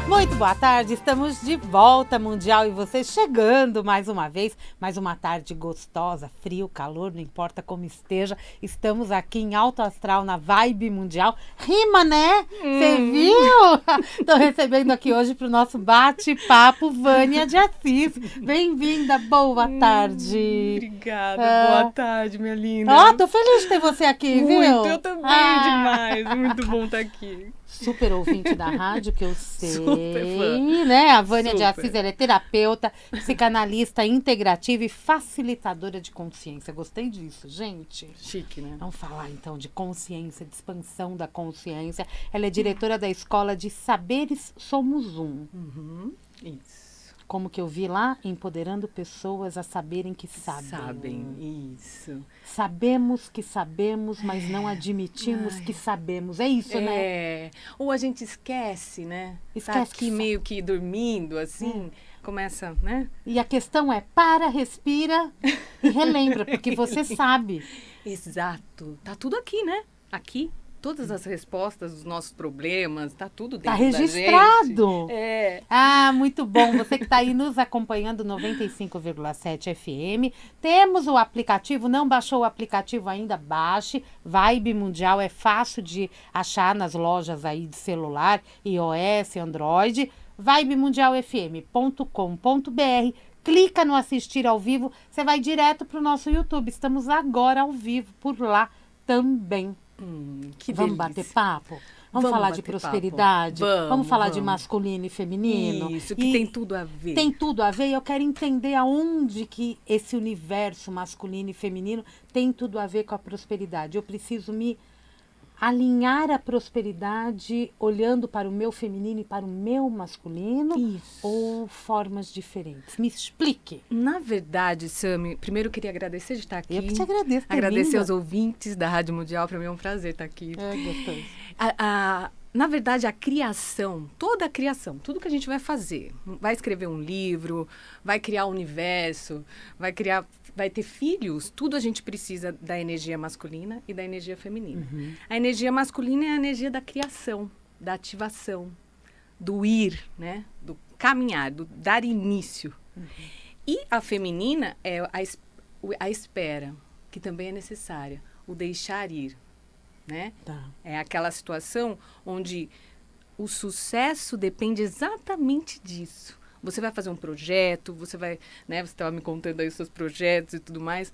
Muito boa tarde, estamos de volta, Mundial, e você chegando mais uma vez, mais uma tarde gostosa, frio, calor, não importa como esteja, estamos aqui em Alto Astral, na Vibe Mundial. Rima, né? Você viu? Estou recebendo aqui hoje para o nosso bate-papo Vânia de Assis. Bem-vinda, boa tarde. Obrigada, boa tarde, minha linda. Tô feliz de ter você aqui, viu? Muito, eu também, demais, muito bom estar aqui. Super ouvinte da rádio, que eu sei, Super fã. né? A Vânia Super. de Assis, ela é terapeuta, psicanalista integrativa e facilitadora de consciência. Gostei disso, gente. Chique, né? Vamos falar, então, de consciência, de expansão da consciência. Ela é diretora da Escola de Saberes Somos Um. Isso. Como que eu vi lá? Empoderando pessoas a saberem que sabem. Sabem, isso. Sabemos que sabemos, mas não admitimos que sabemos. É isso, né? Ou a gente esquece, né? Esquece Tá aqui que meio que dormindo, assim, começa, né? E a questão é, para, respira e relembra, porque você sabe. Exato. Tá tudo aqui, né? Aqui. Todas as respostas dos nossos problemas, tá tudo dentro Tá da gente. registrado. É. Muito bom. Você que está aí nos acompanhando, 95,7 FM. Temos o aplicativo, não baixou o aplicativo ainda, baixe. Vibe Mundial é fácil de achar nas lojas aí de celular, iOS, Android. vibemundialfm.com.br. Clica no assistir ao vivo, você vai direto para o nosso YouTube. Estamos agora ao vivo por lá também. Que Vamos delícia. bater papo? Vamos falar de bater prosperidade? papo. Vamos falar de Vamos. masculino e feminino? Isso, que tem tudo a ver. Tem tudo a ver, e eu quero entender aonde que esse universo masculino e feminino tem tudo a ver com a prosperidade. Eu preciso me alinhar à prosperidade olhando para o meu feminino e para o meu masculino? Isso. Ou formas diferentes? Me explique. Na verdade, Sami, primeiro eu queria agradecer de estar aqui. Eu que te agradeço. Agradecer aos ouvintes da Rádio Mundial, para mim é um prazer estar aqui. É gostoso. Na verdade, a criação, toda a criação, tudo que a gente vai fazer, vai escrever um livro, vai criar um universo, vai ter filhos, tudo a gente precisa da energia masculina e da energia feminina. A energia masculina é a energia da criação, da ativação, do ir, né? Do caminhar, do dar início. E a feminina é a espera, que também é necessária, o deixar ir. Né? Tá. É aquela situação onde o sucesso depende exatamente disso. Você vai fazer um projeto, você estava me contando aí os seus projetos e tudo mais.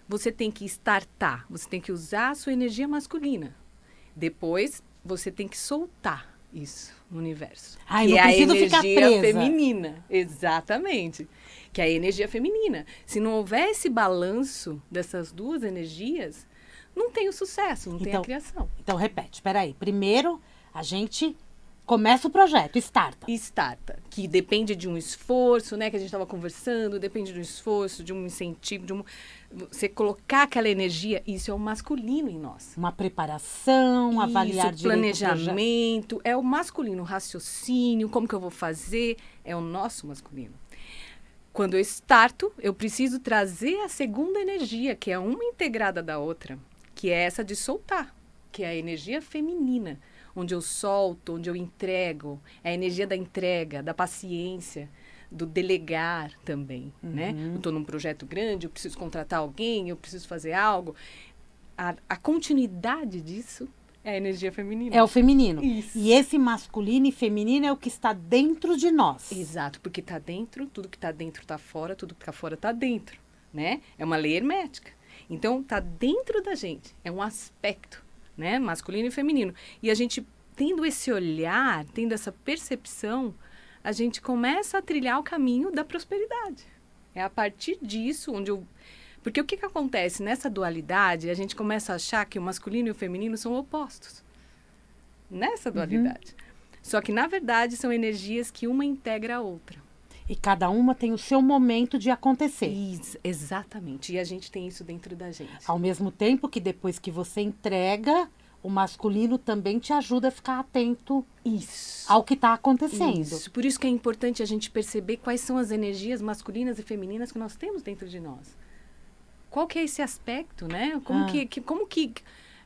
Você tem que startar, você tem que usar a sua energia masculina. Depois, você tem que soltar isso no universo. Ai, que não é a preciso energia ficar presa. feminina. Exatamente. Que é a energia feminina. Se não houver esse balanço dessas duas energias, não tem o sucesso, não tem a criação. Então, repete, espera aí. Primeiro, a gente começa o projeto, starta. Starta, que depende de um esforço, né? Que a gente estava conversando, depende de um esforço, de um incentivo, você colocar aquela energia, isso é o masculino em nós. Uma preparação, avaliar direito planejamento, é o masculino, o raciocínio, como que eu vou fazer, é o nosso masculino. Quando eu starto, eu preciso trazer a segunda energia, que é uma integrada da outra, que é essa de soltar, que é a energia feminina, onde eu solto, onde eu entrego, é a energia da entrega, da paciência, do delegar também, né? Eu estou num projeto grande, eu preciso contratar alguém, eu preciso fazer algo. A continuidade disso é a energia feminina. É o feminino. Isso. E esse masculino e feminino é o que está dentro de nós. Exato, porque está dentro, tudo que está dentro está fora, tudo que está fora está dentro, né? É uma lei hermética. Então, está dentro da gente, é um aspecto, né? Masculino e feminino. E a gente, tendo esse olhar, tendo essa percepção, a gente começa a trilhar o caminho da prosperidade. É a partir disso onde eu... Porque o que acontece nessa dualidade, a gente começa a achar que o masculino e o feminino são opostos. Nessa dualidade. Só que, na verdade, são energias que uma integra a outra. E cada uma tem o seu momento de acontecer. Exatamente. E a gente tem isso dentro da gente. Ao mesmo tempo que depois que você entrega, o masculino também te ajuda a ficar atento ao que está acontecendo. Isso. Por isso que é importante a gente perceber quais são as energias masculinas e femininas que nós temos dentro de nós. Qual que é esse aspecto, né? Como que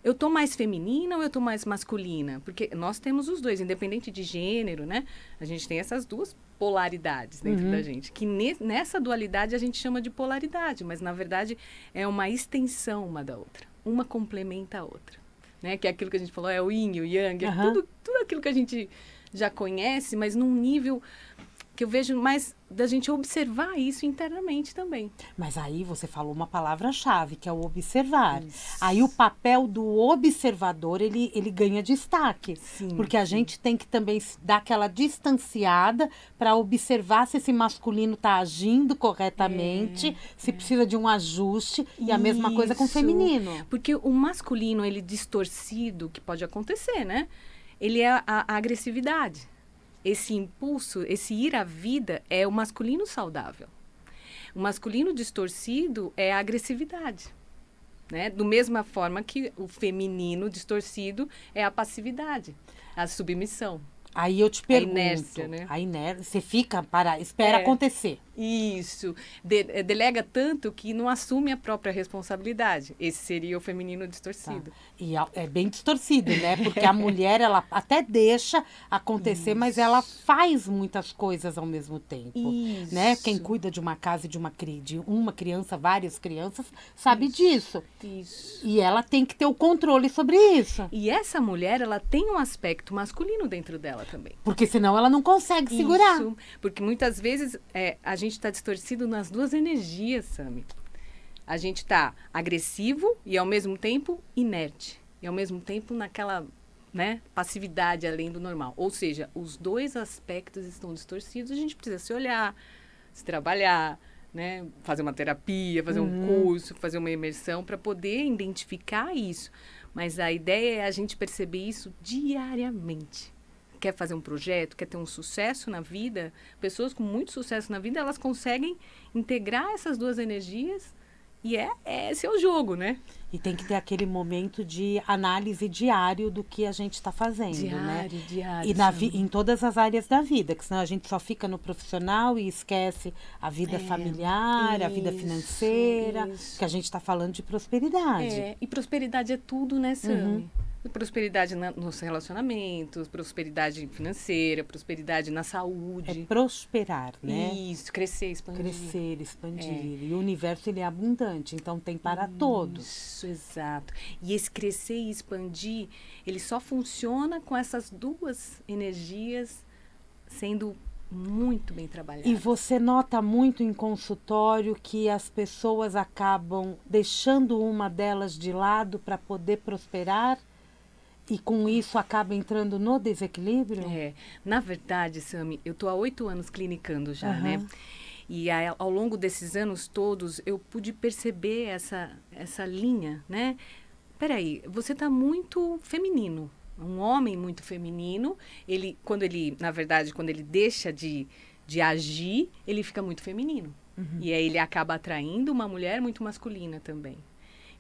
eu tô mais feminina ou eu tô mais masculina? Porque nós temos os dois, independente de gênero, né? A gente tem essas duas polaridades dentro da gente. Que nessa dualidade a gente chama de polaridade, mas na verdade é uma extensão uma da outra. Uma complementa a outra. Né? Que é aquilo que a gente falou, é o yin e o yang, é tudo aquilo que a gente já conhece, mas num nível que eu vejo mais da gente observar isso internamente também. Mas aí você falou uma palavra-chave, que é o observar. Isso. Aí o papel do observador, ele ganha destaque. Sim, porque a gente tem que também dar aquela distanciada para observar se esse masculino está agindo corretamente, se precisa de um ajuste. E a mesma coisa com o feminino. Porque o masculino, ele distorcido, que pode acontecer, né? Ele é a agressividade. Esse impulso, esse ir à vida é o masculino saudável. O masculino distorcido é a agressividade, né? Do mesma forma que o feminino distorcido é a passividade, a submissão. Aí eu te pergunto, inércia, né? A inércia, você fica, espera acontecer. Isso. Delega tanto que não assume a própria responsabilidade. Esse seria o feminino distorcido. Tá. E é bem distorcido, né? Porque a mulher, ela até deixa acontecer, mas ela faz muitas coisas ao mesmo tempo. Isso. Né? Quem cuida de uma casa e de uma criança, várias crianças, sabe disso. Isso. E ela tem que ter o controle sobre isso. E essa mulher, ela tem um aspecto masculino dentro dela também. Porque senão ela não consegue segurar. Isso, porque muitas vezes a gente está distorcido nas duas energias, Sami. A gente está agressivo e ao mesmo tempo inerte. E ao mesmo tempo naquela, né, passividade além do normal. Ou seja, os dois aspectos estão distorcidos. A gente precisa se olhar, se trabalhar, né, fazer uma terapia, fazer um curso, fazer uma imersão para poder identificar isso. Mas a ideia é a gente perceber isso diariamente. Quer fazer um projeto, quer ter um sucesso na vida, pessoas com muito sucesso na vida, elas conseguem integrar essas duas energias e esse é o jogo, né? E tem que ter aquele momento de análise diário do que a gente está fazendo, né? Diário. E em todas as áreas da vida, que senão a gente só fica no profissional e esquece a vida familiar, a vida financeira, que a gente está falando de prosperidade. E prosperidade é tudo, né, Sami? Prosperidade nos relacionamentos, prosperidade financeira, prosperidade na saúde. É prosperar, né? Isso, crescer, expandir. Crescer, expandir. E o universo, ele é abundante, então tem para todos. Isso, exato. E esse crescer e expandir, ele só funciona com essas duas energias sendo muito bem trabalhadas. E você nota muito em consultório que as pessoas acabam deixando uma delas de lado para poder prosperar? E com isso acaba entrando no desequilíbrio? Na verdade, Sami, eu estou há 8 anos clinicando já, né? E ao longo desses anos todos, eu pude perceber essa linha, né? Peraí, você está muito feminino. Um homem muito feminino, quando ele deixa de agir, ele fica muito feminino. E aí ele acaba atraindo uma mulher muito masculina também.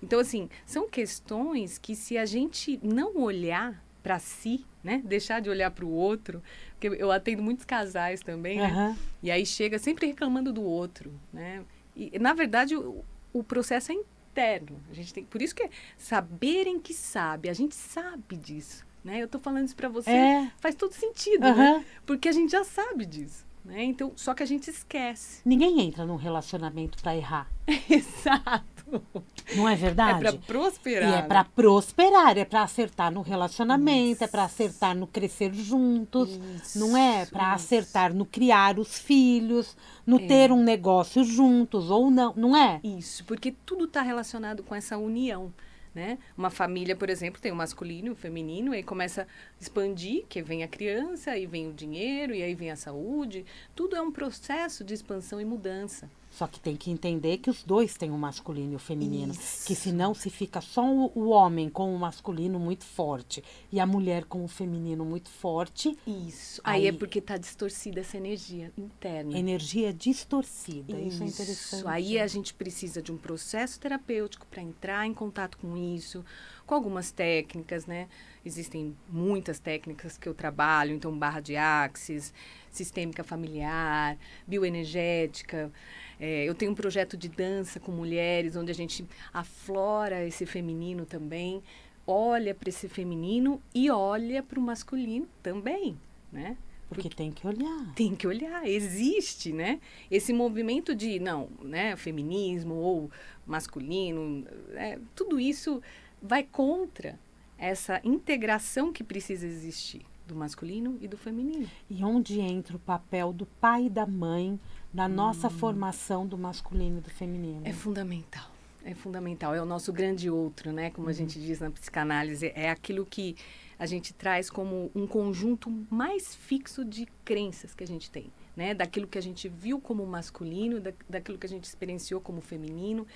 Então, assim, são questões que se a gente não olhar para si, né? Deixar de olhar para o outro, porque eu atendo muitos casais também, né? E aí chega sempre reclamando do outro, né? E, na verdade, o processo é interno. A gente tem, por isso que é saberem que sabe, a gente sabe disso, né? Eu tô falando isso para você, faz todo sentido, né? Porque a gente já sabe disso. Né? Então, só que a gente esquece. Ninguém entra num relacionamento para errar. Exato. Não é verdade? É para prosperar. E é para prosperar, é para acertar no relacionamento, é para acertar no crescer juntos, não é? Para acertar no criar os filhos, no ter um negócio juntos ou não, não é? Isso, porque tudo está relacionado com essa união. Né? Uma família, por exemplo, tem o masculino e o feminino, e aí começa a expandir, que vem a criança, aí vem o dinheiro, e aí vem a saúde. Tudo é um processo de expansão e mudança. Só que tem que entender que os dois têm o masculino e o feminino. Isso. Que senão se fica só o homem com o masculino muito forte e a mulher com o feminino muito forte. Isso. Aí é porque está distorcida essa energia interna. Energia distorcida. Isso é interessante. Aí a gente precisa de um processo terapêutico para entrar em contato com isso, com algumas técnicas, né? Existem muitas técnicas que eu trabalho, então barra de axis, sistêmica familiar, bioenergética. Eu tenho um projeto de dança com mulheres, onde a gente aflora esse feminino também, olha para esse feminino e olha para o masculino também, né? Porque tem que olhar. Tem que olhar, existe, né? Esse movimento de, não, né, feminismo ou masculino, tudo isso vai contra essa integração que precisa existir do masculino e do feminino. E onde entra o papel do pai e da mãe na nossa formação do masculino e do feminino? É fundamental. É fundamental, é o nosso grande outro, né? Como a gente diz na psicanálise, é aquilo que a gente traz como um conjunto mais fixo de crenças que a gente tem, né? Daquilo que a gente viu como masculino, daquilo que a gente experienciou como feminino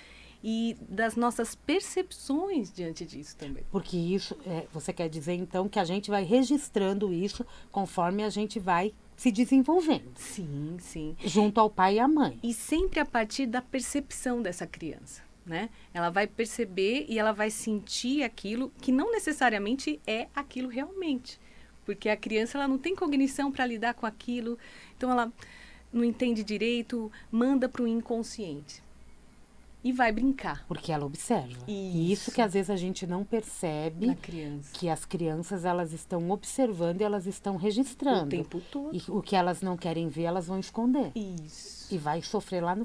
e das nossas percepções diante disso também. Porque isso, você quer dizer então que a gente vai registrando isso conforme a gente vai se desenvolvendo. Sim, sim. Junto ao pai e à mãe. E sempre a partir da percepção dessa criança. Né? Ela vai perceber e ela vai sentir aquilo que não necessariamente é aquilo realmente. Porque a criança ela não tem cognição para lidar com aquilo, então ela não entende direito, manda para o inconsciente. E vai brincar. Porque ela observa. E isso que às vezes a gente não percebe. Na criança. Que as crianças elas estão observando e elas estão registrando. O tempo todo. E o que elas não querem ver, elas vão esconder. Isso. E vai sofrer lá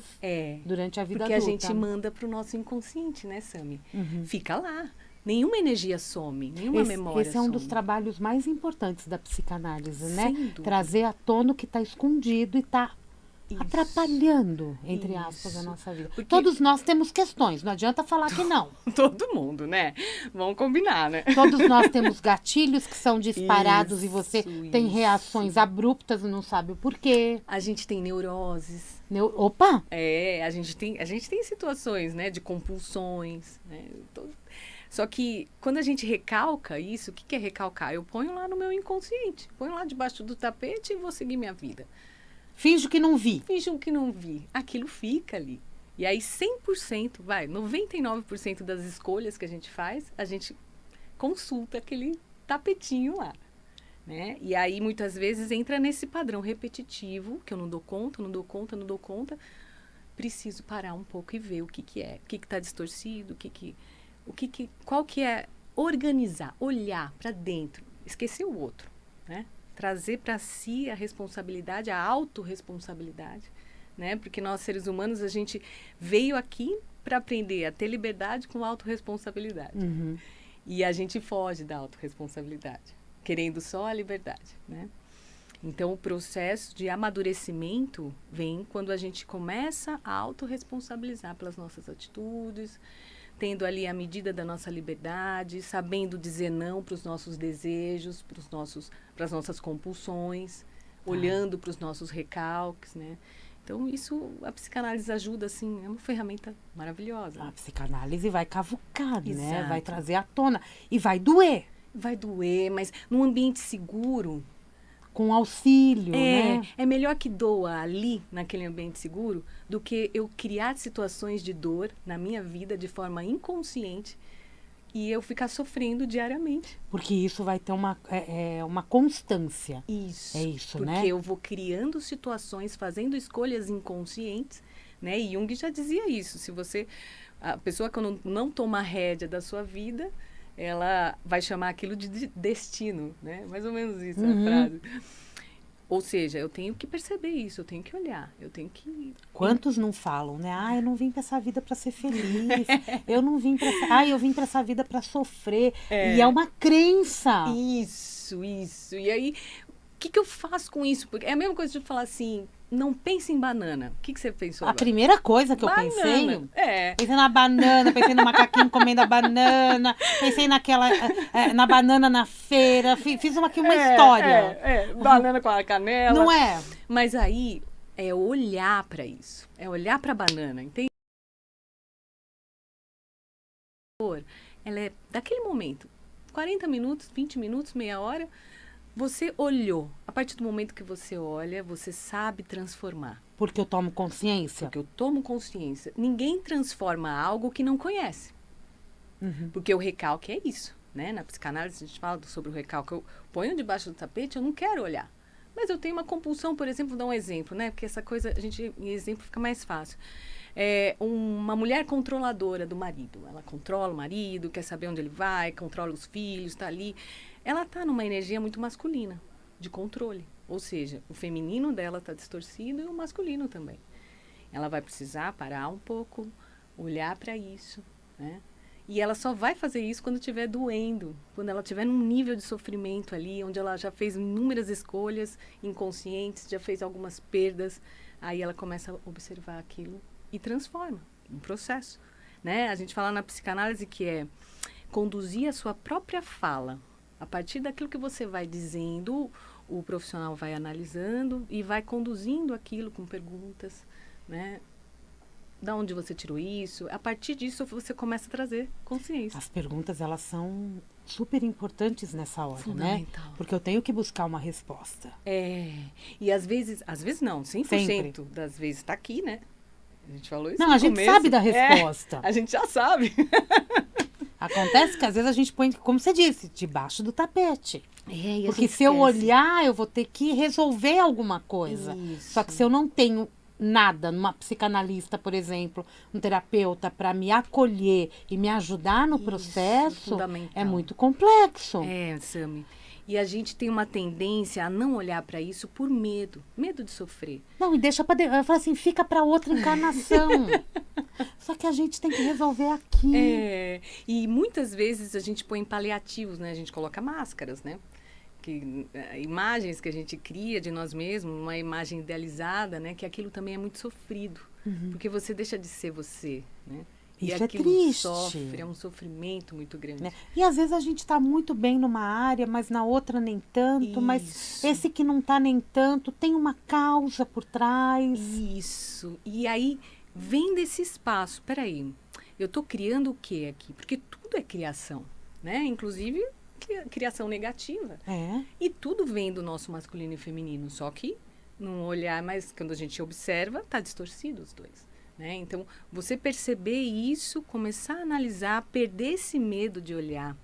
durante a vida porque adulta. Porque a gente manda para o nosso inconsciente, né, Sami? Fica lá. Nenhuma energia some, nenhuma memória Esse é um some. dos trabalhos mais importantes da psicanálise, né? Sem dúvida. Trazer à tona o que está escondido e está atrapalhando, entre aspas, a nossa vida. Porque todos nós temos questões, não adianta falar que não. Todo mundo, né? Vamos combinar, né? Todos nós temos gatilhos que são disparados e você tem reações abruptas e não sabe o porquê. A gente tem neuroses. Opa! A gente tem situações, né, de compulsões, né? Só que quando a gente recalca isso, o que é recalcar? Eu ponho lá no meu inconsciente, ponho lá debaixo do tapete e vou seguir minha vida. Finjo que não vi. Finjo que não vi. Aquilo fica ali. E aí 100%, 99% das escolhas que a gente faz, a gente consulta aquele tapetinho lá. Né? E aí muitas vezes entra nesse padrão repetitivo, que eu não dou conta. Preciso parar um pouco e ver o que é. O que está distorcido, qual que é organizar, olhar para dentro, esquecer o outro, né? Trazer para si a responsabilidade, a autorresponsabilidade, né? Porque nós, seres humanos, a gente veio aqui para aprender a ter liberdade com autorresponsabilidade. E a gente foge da autorresponsabilidade, querendo só a liberdade, né? Então, o processo de amadurecimento vem quando a gente começa a autorresponsabilizar pelas nossas atitudes, tendo ali a medida da nossa liberdade, sabendo dizer não para os nossos desejos, para as nossas compulsões, olhando para os nossos recalques, né? Então, isso, a psicanálise ajuda, assim, é uma ferramenta maravilhosa. A psicanálise vai cavucar, Exato. né? Vai trazer à tona. E vai doer. Vai doer, mas num ambiente seguro. Com auxílio, né? É melhor que doa ali, naquele ambiente seguro, do que eu criar situações de dor na minha vida de forma inconsciente e eu ficar sofrendo diariamente. Porque isso vai ter uma constância. Isso. É isso, porque né? Porque eu vou criando situações, fazendo escolhas inconscientes, né? E Jung já dizia isso. A pessoa que não toma a rédea da sua vida, ela vai chamar aquilo de destino, né? Mais ou menos isso é a frase. Ou seja, eu tenho que perceber isso, eu tenho que olhar, eu tenho que... Quantos não falam, né? Eu não vim para essa vida para ser feliz, eu não vim para eu vim para essa vida para sofrer. E é uma crença. Isso. E aí, o que eu faço com isso? Porque é a mesma coisa de falar assim, não pense em banana. O que você pensou A agora? primeira coisa que eu pensei... É. Pensei na banana, pensei no macaquinho comendo a banana, pensei na banana na feira, fiz uma história. Banana com a canela. Não é? Mas aí, é olhar para isso. É olhar para a banana, entende? Ela é daquele momento, 40 minutos, 20 minutos, meia hora... Você olhou. A partir do momento que você olha, você sabe transformar. Porque eu tomo consciência? Porque eu tomo consciência. Ninguém transforma algo que não conhece. Porque o recalque é isso, né? Na psicanálise a gente fala sobre o recalque. Eu ponho debaixo do tapete, eu não quero olhar. Mas eu tenho uma compulsão, por exemplo, vou dar um exemplo, né? Porque essa coisa, em exemplo fica mais fácil. uma mulher controladora do marido. Ela controla o marido, quer saber onde ele vai, controla os filhos, está ali. Ela está numa energia muito masculina, de controle. Ou seja, o feminino dela está distorcido e o masculino também. Ela vai precisar parar um pouco, olhar para isso, né? E ela só vai fazer isso quando estiver doendo, quando ela estiver num nível de sofrimento ali, onde ela já fez inúmeras escolhas inconscientes, já fez algumas perdas. Aí ela começa a observar aquilo e transforma um processo, né? A gente fala na psicanálise que é conduzir a sua própria fala. A partir daquilo que você vai dizendo, o profissional vai analisando e vai conduzindo aquilo com perguntas, né? Da onde você tirou isso? A partir disso, você começa a trazer consciência. As perguntas, elas são super importantes nessa hora, Fundamental. né? Porque eu tenho que buscar uma resposta. E às vezes não, 100% Sempre. das vezes está aqui, né? A gente falou isso Não, no a gente começo. sabe da resposta. A gente já sabe. Acontece que às vezes a gente põe, como você disse, debaixo do tapete. E a Porque gente se eu esquece. olhar, eu vou ter que resolver alguma coisa. Isso. Só que se eu não tenho nada, numa psicanalista, por exemplo, um terapeuta para me acolher e me ajudar no Isso, processo, fundamental. é muito complexo. Sami. E a gente tem uma tendência a não olhar para isso por medo. Medo de sofrer. Não, e deixa para eu falo assim, fica para outra encarnação. Só que a gente tem que resolver aqui. E muitas vezes a gente põe paliativos, né? A gente coloca máscaras, né? Imagens que a gente cria de nós mesmos, uma imagem idealizada, né? Que aquilo também é muito sofrido. Porque você deixa de ser você, né? E Isso é aquilo triste. sofre, é um sofrimento muito grande. Né? E às vezes a gente está muito bem numa área, mas na outra nem tanto. Mas Isso. esse que não está nem tanto tem uma causa por trás. Isso. E aí vem desse espaço. Peraí, eu estou criando o que aqui? Porque tudo é criação, né? Inclusive criação negativa. É. E tudo vem do nosso masculino e feminino. Só que num olhar, mas quando a gente observa, está distorcido os dois. Né? Então, você perceber isso, começar a analisar, perder esse medo de olhar.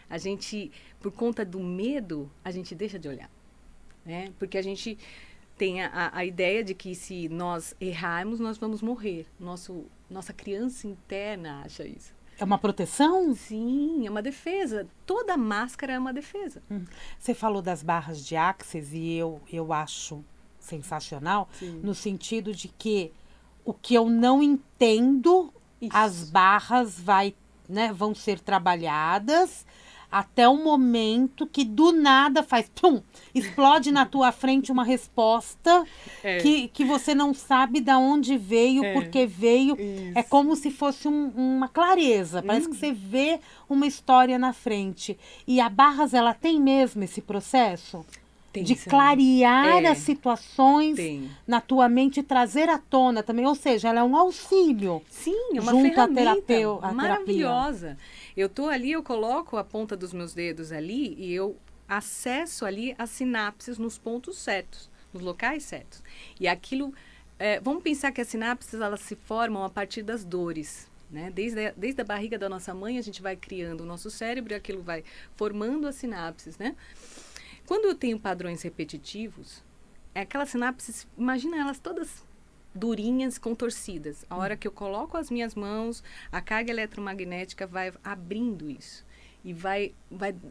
A gente, por conta do medo, a gente deixa de olhar. Né? Porque a gente tem a ideia de que se nós errarmos, nós vamos morrer. Nossa criança interna acha isso. É uma proteção? Sim, é uma defesa. Toda máscara é uma defesa. Você falou das barras de Axis e eu acho sensacional, Sim. no sentido de que o que eu não entendo, Isso. as barras vão ser trabalhadas até o momento que do nada faz pum, explode na tua frente uma resposta que você não sabe de onde veio, por que veio. Isso. É como se fosse uma clareza. Parece que você vê uma história na frente. E a Barras, ela tem mesmo esse processo? Tem, de sim. clarear as situações Tem. na tua mente e trazer à tona também. Ou seja, ela é um auxílio. Sim, é uma junto à ferramenta à maravilhosa. Eu tô ali, eu coloco a ponta dos meus dedos ali e eu acesso ali as sinapses nos pontos certos, nos locais certos. E aquilo, vamos pensar que as sinapses, elas se formam a partir das dores. Né? Desde a barriga da nossa mãe, a gente vai criando o nosso cérebro e aquilo vai formando as sinapses, né? Quando eu tenho padrões repetitivos, aquelas sinapses, imagina elas todas durinhas, contorcidas. A hora que eu coloco as minhas mãos, a carga eletromagnética vai abrindo isso. E vai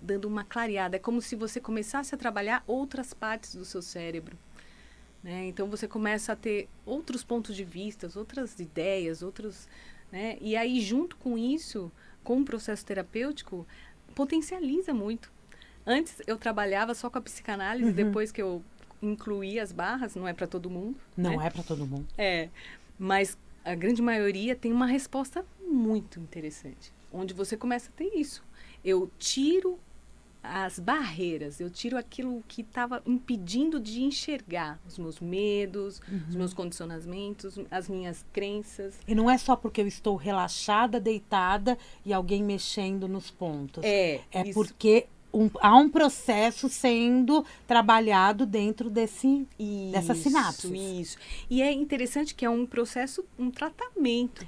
dando uma clareada. É como se você começasse a trabalhar outras partes do seu cérebro. Né? Então, você começa a ter outros pontos de vista, outras ideias, outros... Né? E aí, junto com isso, com o processo terapêutico, potencializa muito. Antes, eu trabalhava só com a psicanálise, depois que eu incluí as barras, não é para todo mundo. Não né? é para todo mundo. Mas a grande maioria tem uma resposta muito interessante, onde você começa a ter isso. Eu tiro as barreiras, eu tiro aquilo que estava impedindo de enxergar os meus medos, os meus condicionamentos, as minhas crenças. E não é só porque eu estou relaxada, deitada e alguém mexendo nos pontos. É isso. porque há um processo sendo trabalhado dentro dessas sinapses. Isso. E é interessante que é um processo, um tratamento.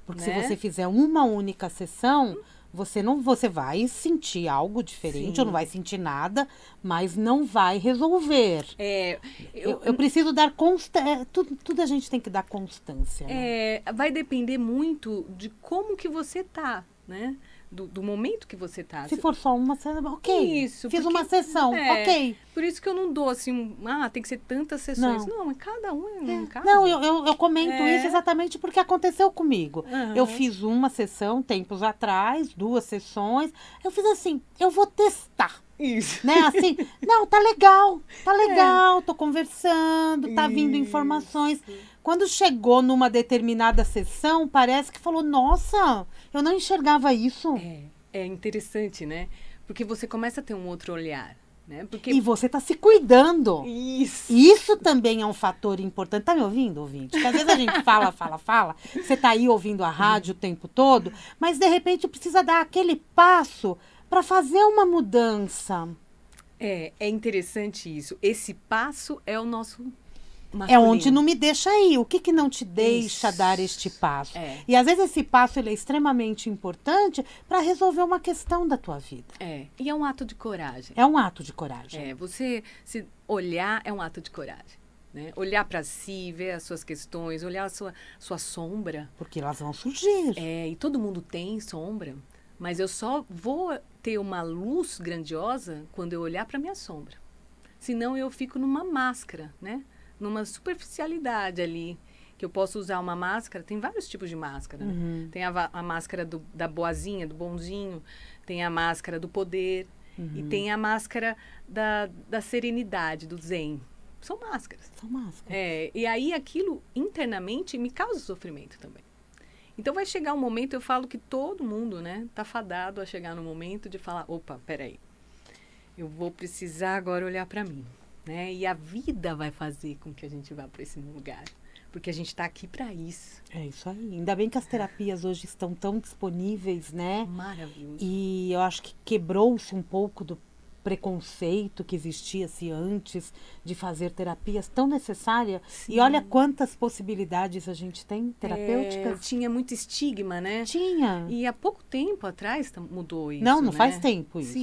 Porque né? se você fizer uma única sessão, você vai sentir algo diferente, Sim. ou não vai sentir nada, mas não vai resolver. Eu preciso dar constância. Tudo a gente tem que dar constância. Né? Vai depender muito de como que você tá, né? Do momento que você tá. Se for só uma sessão, ok. Isso, Fiz porque- uma sessão, ok. Por isso que eu não dou assim, tem que ser tantas sessões. Não, é cada um é um caso. Não, eu comento isso exatamente porque aconteceu comigo. Aham. Eu fiz uma sessão tempos atrás, 2 sessões. Eu fiz assim, eu vou testar. Isso. Né? Assim, não, tá legal, tô conversando, tá vindo informações. Quando chegou numa determinada sessão, parece que falou, nossa, eu não enxergava isso. É interessante, né? Porque você começa a ter um outro olhar, né? Porque E você tá se cuidando. isso. Isso também é um fator importante. Tá me ouvindo, ouvinte? Porque às vezes a gente fala. Você tá aí ouvindo a rádio o tempo todo, mas de repente precisa dar aquele passo para fazer uma mudança. É interessante isso. Esse passo é o nosso É masculino. onde não me deixa ir. O que que não te deixa Isso. dar este passo? É. E às vezes esse passo ele é extremamente importante para resolver uma questão da tua vida. E é um ato de coragem. É um ato de coragem. Você se olhar é um ato de coragem. Né? Olhar para si, ver as suas questões, olhar a sua sombra. Porque elas vão surgir. E todo mundo tem sombra, mas eu só vou ter uma luz grandiosa quando eu olhar para minha sombra. Senão eu fico numa máscara, né? Numa superficialidade ali. Que eu posso usar uma máscara, tem vários tipos de máscara. Né? Tem a máscara da boazinha, do bonzinho, tem a máscara do poder e tem a máscara da serenidade, do zen. São máscaras. São máscaras. E aí aquilo internamente me causa sofrimento também. Então vai chegar um momento, eu falo que todo mundo, né, tá fadado a chegar no momento de falar, opa, peraí, eu vou precisar agora olhar para mim, né? E a vida vai fazer com que a gente vá para esse lugar, porque a gente está aqui para isso. É isso aí. Ainda bem que as terapias hoje estão tão disponíveis, né? Maravilhoso. E eu acho que quebrou-se um pouco do preconceito que existia-se antes de fazer terapias tão necessária. Sim. E olha quantas possibilidades a gente tem terapêuticas. Tinha muito estigma, né? Tinha. E há pouco tempo atrás mudou isso, Não né? faz tempo isso.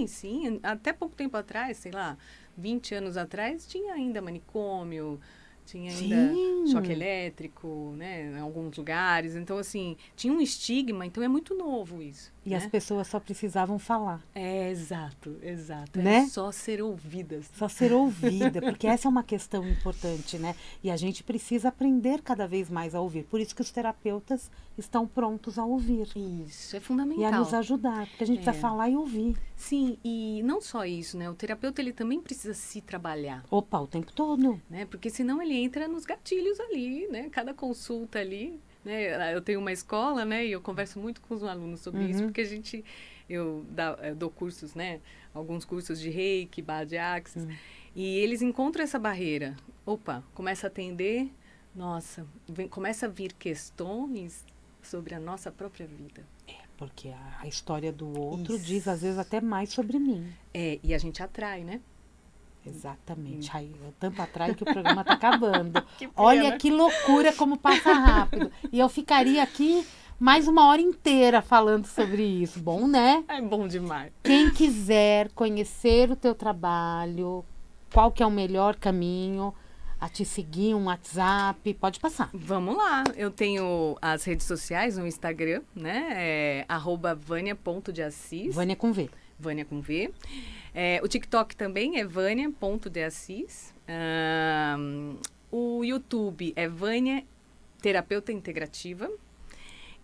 Sim. Até pouco tempo atrás, sei lá, 20 anos atrás, tinha ainda manicômio, tinha ainda choque elétrico, né? Em alguns lugares. Então, assim, tinha um estigma, então é muito novo isso. E as pessoas só precisavam falar. Exato. Né? É só ser ouvidas. Só ser ouvida, porque essa é uma questão importante, né? E a gente precisa aprender cada vez mais a ouvir. Por isso que os terapeutas estão prontos a ouvir. Isso, é fundamental. E a nos ajudar, porque a gente precisa falar e ouvir. Sim, e não só isso, né? O terapeuta, ele também precisa se trabalhar. Opa, o tempo todo. Né? Porque senão ele entra nos gatilhos ali, né? Cada consulta ali, né? Eu tenho uma escola, né? E eu converso muito com os alunos sobre isso, porque eu dou cursos, né? Alguns cursos de Reiki, Bade Axis, e eles encontram essa barreira. Opa, começa a atender, nossa, começa a vir questões sobre a nossa própria vida. Porque a história do outro Isso. diz, às vezes, até mais sobre mim. E a gente atrai, né? Exatamente. Ai, eu tanto atrai que o programa está acabando. Que pena. Olha que loucura como passa rápido. E eu ficaria aqui mais 1 hora inteira falando sobre isso. Bom, né? É bom demais. Quem quiser conhecer o teu trabalho, qual que é o melhor caminho a te seguir, um WhatsApp, pode passar. Vamos lá. Eu tenho as redes sociais no Instagram, né? @vania.deassis. Vânia com V. Vânia com V. O TikTok também é vania.deassis. O YouTube é Vânia Terapeuta Integrativa.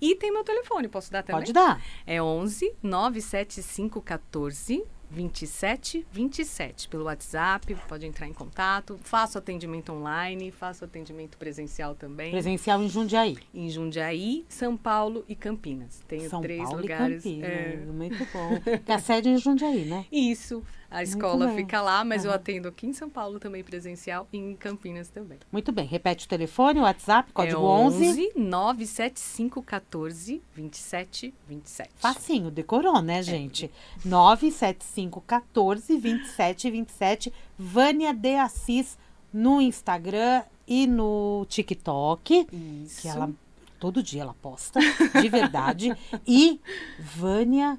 E tem meu telefone, posso dar também? Pode dar. É 11 97514 2727 pelo WhatsApp, pode entrar em contato. Faço atendimento online, faço atendimento presencial também. Presencial em Jundiaí. Em Jundiaí, São Paulo e Campinas. Tenho São 3 Paulo lugares. e Campinas. Muito bom. Porque a sede é em Jundiaí, né? Isso. A escola bem. fica lá, mas eu atendo aqui em São Paulo também presencial e em Campinas também. Muito bem. Repete o telefone, o WhatsApp, código 11 97514 2727. Facinho, decorou, né, gente? 97514 2727. Vânia de Assis no Instagram e no TikTok. Isso. Que ela todo dia ela posta, de verdade. E Vânia,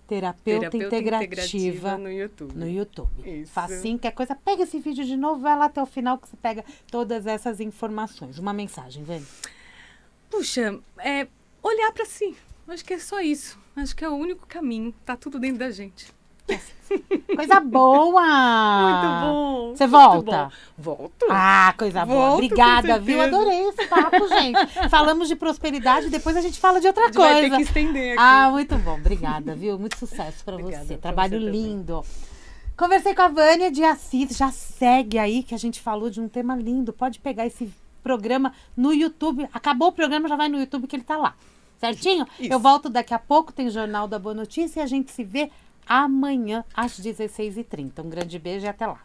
terapeuta integrativa no YouTube. No YouTube. Isso. Facinho, qualquer coisa, pega esse vídeo de novo, vai lá até o final que você pega todas essas informações. Uma mensagem, Vânia. Puxa, olhar pra si. Acho que é só isso. Acho que é o único caminho. Tá tudo dentro da gente. Coisa boa! Muito bom. Você volta? Volto. Ah, coisa boa. Volto, Obrigada, com viu? certeza. Adorei esse papo, gente. Falamos de prosperidade, depois a gente fala de outra coisa. Vai ter que estender aqui. Ah, muito bom. Obrigada, viu? Muito sucesso pra Obrigada você. pra Trabalho você também. lindo. Conversei com a Vânia de Assis. Já segue aí que a gente falou de um tema lindo. Pode pegar esse programa no YouTube. Acabou o programa, já vai no YouTube que ele tá lá. Certinho? Isso. Eu volto daqui a pouco, tem Jornal da Boa Notícia e a gente se vê amanhã às 16h30. Um grande beijo e até lá.